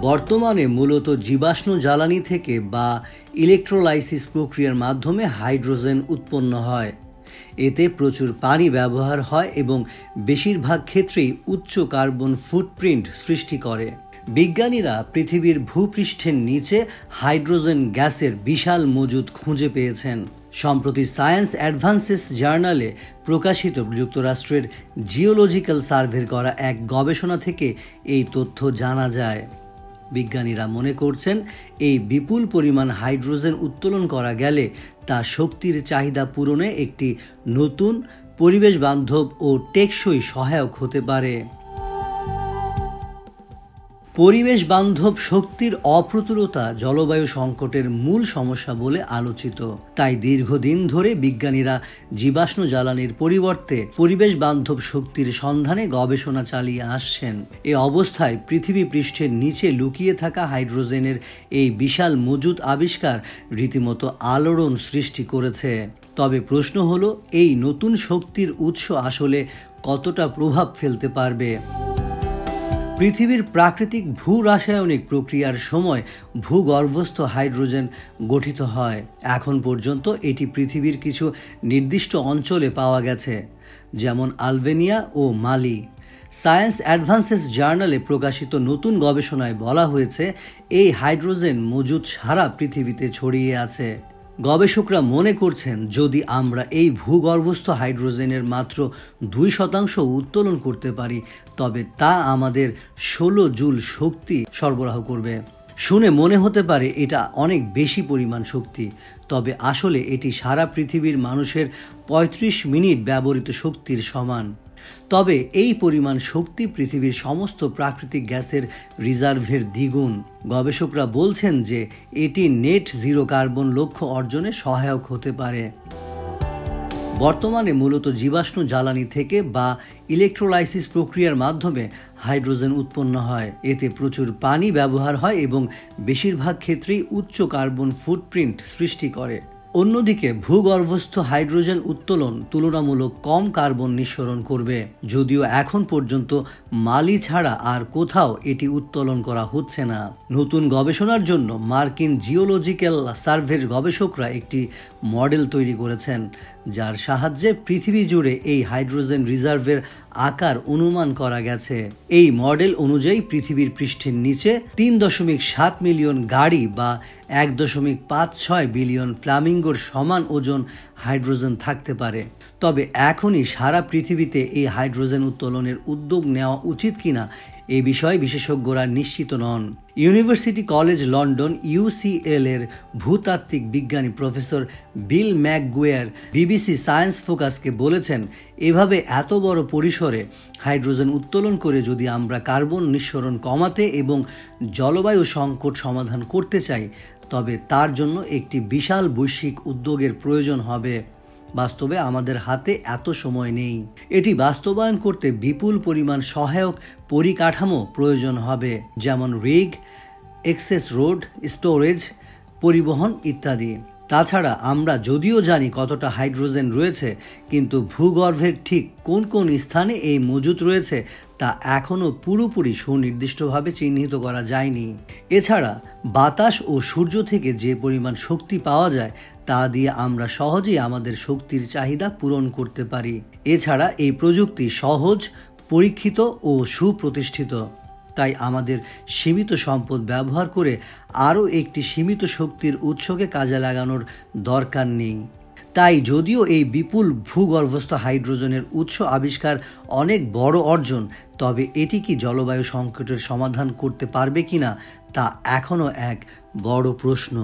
বর্তমানে মূলত জীবাশ্ম জ্বালানি থেকে বা ইলেকট্রোলাইসিস প্রক্রিয়ার মাধ্যমে হাইড্রোজেন উৎপন্ন হয়। এতে প্রচুর পানি ব্যবহার হয় এবং বেশিরভাগ ক্ষেত্রেই উচ্চ কার্বন ফুটপ্রিন্ট সৃষ্টি করে। বিজ্ঞানীরা পৃথিবীর ভূপৃষ্ঠের নিচে হাইড্রোজেন গ্যাসের বিশাল মজুদ খুঁজে পেয়েছেন। সম্প্রতি সায়েন্স অ্যাডভান্সেস জার্নালে প্রকাশিত যুক্তরাষ্ট্রের জিওলজিক্যাল সার্ভের করা এক গবেষণা থেকে এই তথ্য জানা যায়। বিজ্ঞানীরা মনে করছেন এই বিপুল পরিমাণ হাইড্রোজেন উত্তোলন করা গেলে তা শক্তির চাহিদা পূরণে একটি নতুন পরিবেশ বান্ধব ও টেকসই সহায়ক হতে পারে। পরিবেশ বান্ধব শক্তির অপ্রতুলতা জলবায়ু সংকটের মূল সমস্যা বলে আলোচিত। তাই দীর্ঘদিন ধরে বিজ্ঞানীরা জীবাশ্ম জ্বালানির পরিবর্তে পরিবেশ বান্ধব শক্তির সন্ধানে গবেষণা চালিয়ে আসছেন। এ অবস্থায় পৃথিবী পৃষ্ঠের নিচে লুকিয়ে থাকা হাইড্রোজেনের এই বিশাল মজুদ আবিষ্কার রীতিমতো আলোড়ন সৃষ্টি করেছে। তবে প্রশ্ন হলো, এই নতুন শক্তির উৎস আসলে কতটা প্রভাব ফেলতে পারবে? পৃথিবীর প্রাকৃতিক ভূ রাসায়নিক প্রক্রিয়ার সময় ভূগর্ভস্থ হাইড্রোজেন গঠিত হয়। এখন পর্যন্ত এটি পৃথিবীর কিছু নির্দিষ্ট অঞ্চলে পাওয়া গেছে, যেমন আলবেনিয়া ও মালি। সায়েন্স অ্যাডভান্সেস জার্নালে প্রকাশিত নতুন গবেষণায় বলা হয়েছে, এই হাইড্রোজেন মজুদ সারা পৃথিবীতে ছড়িয়ে আছে। গবেষকরা মনে করছেন, যদি আমরা এই ভূগর্ভস্থ হাইড্রোজেনের মাত্র 2% উত্তোলন করতে পারি, তবে তা আমাদের 16 জুল শক্তি সরবরাহ করবে। শুনে মনে হতে পারে এটা অনেক বেশি পরিমাণ শক্তি, তবে আসলে এটি সারা পৃথিবীর মানুষের 35 মিনিট ব্যবহৃত শক্তির সমান। তবে এই পরিমাণ শক্তি পৃথিবীর সমস্ত প্রাকৃতিক গ্যাসের রিজার্ভের দ্বিগুণ। গবেষকরা বলছেন যে এটি নেট জিরো কার্বন লক্ষ্য অর্জনে সহায়ক হতে পারে। বর্তমানে মূলত জীবাশ্ম জ্বালানি থেকে বা ইলেকট্রোলাইসিস প্রক্রিয়ার মাধ্যমে হাইড্রোজেন উৎপন্ন হয়। এতে প্রচুর পানি ব্যবহার হয় এবং বেশিরভাগ ক্ষেত্রেই উচ্চ কার্বন ফুটপ্রিন্ট সৃষ্টি করে। অন্যদিকে ভূগর্ভস্থ হাইড্রোজেন উত্তোলন তুলনামূলক কম কার্বন নিঃসরণ করবে, যদিও এখন পর্যন্ত মালি ছাড়া আর কোথাও এটি উত্তোলন করা হচ্ছে না। নতুন গবেষণার জন্য মার্কিন জিওলজিক্যাল সার্ভের গবেষকরা একটি মডেল তৈরি করেছেন, যার সাহায্যে পৃথিবী জুড়ে এই হাইড্রোজেন রিজার্ভের আকার অনুমান করা গেছে। এই মডেল অনুযায়ী পৃথিবীর পৃষ্ঠের নিচে 3.7 মিলিয়ন গাড়ি বা 1.56 বিলিয়ন ফ্লামিঙ্গোর সমান ওজন হাইড্রোজেন থাকতে পারে। তবে এখনই সারা পৃথিবীতে এই হাইড্রোজেন উত্তোলনের উদ্যোগ নেওয়া উচিত কিনা এ বিষয়ে বিশেষজ্ঞরা নিশ্চিত নন। ইউনিভার্সিটি কলেজ লন্ডন UCL এর ভূতাত্ত্বিক বিজ্ঞানী প্রফেসর বিল ম্যাকগুয়ার BBC সায়েন্স ফোকাসকে বলেছেন, এভাবে এত বড় পরিসরে হাইড্রোজেন উত্তোলন করে যদি আমরা কার্বন নিঃসরণ কমাতে এবং জলবায়ু সংকট সমাধান করতে চাই, তবে তার জন্য একটি বিশাল বৈশ্বিক উদ্যোগের প্রয়োজন হবে। বাস্তবে আমাদের হাতে এত সময় নেই। এটি বাস্তবায়ন করতে বিপুল পরিমাণ সহায়ক পরিকাঠামো প্রয়োজন হবে, যেমন রিগ, এক্সেস রোড, স্টোরেজ, পরিবহন ইত্যাদি। তাছাড়া আমরা যদিও জানি কতটা হাইড্রোজেন রয়েছে, কিন্তু ভূগর্ভের ঠিক কোন কোন স্থানে এই মজুদ রয়েছে তা এখনও পুরোপুরি সুনির্দিষ্টভাবে চিহ্নিত করা যায়নি। এছাড়া বাতাস ও সূর্য থেকে যে পরিমাণ শক্তি পাওয়া যায় তা দিয়ে আমরা সহজেই আমাদের শক্তির চাহিদা পূরণ করতে পারি। এছাড়া এই প্রযুক্তি সহজ, পরীক্ষিত ও সুপ্রতিষ্ঠিত। তাই আমাদের সীমিত সম্পদ ব্যবহার করে আরও একটি সীমিত শক্তির উৎসকে কাজে লাগানোর দরকার নেই। তাই যদিও এই বিপুল ভূগর্ভস্থ হাইড্রোজেনের উৎস আবিষ্কার অনেক বড় অর্জন, তবে এটি কি জলবায়ু সংকটের সমাধান করতে পারবে কিনা তা এখনও এক বড় প্রশ্ন।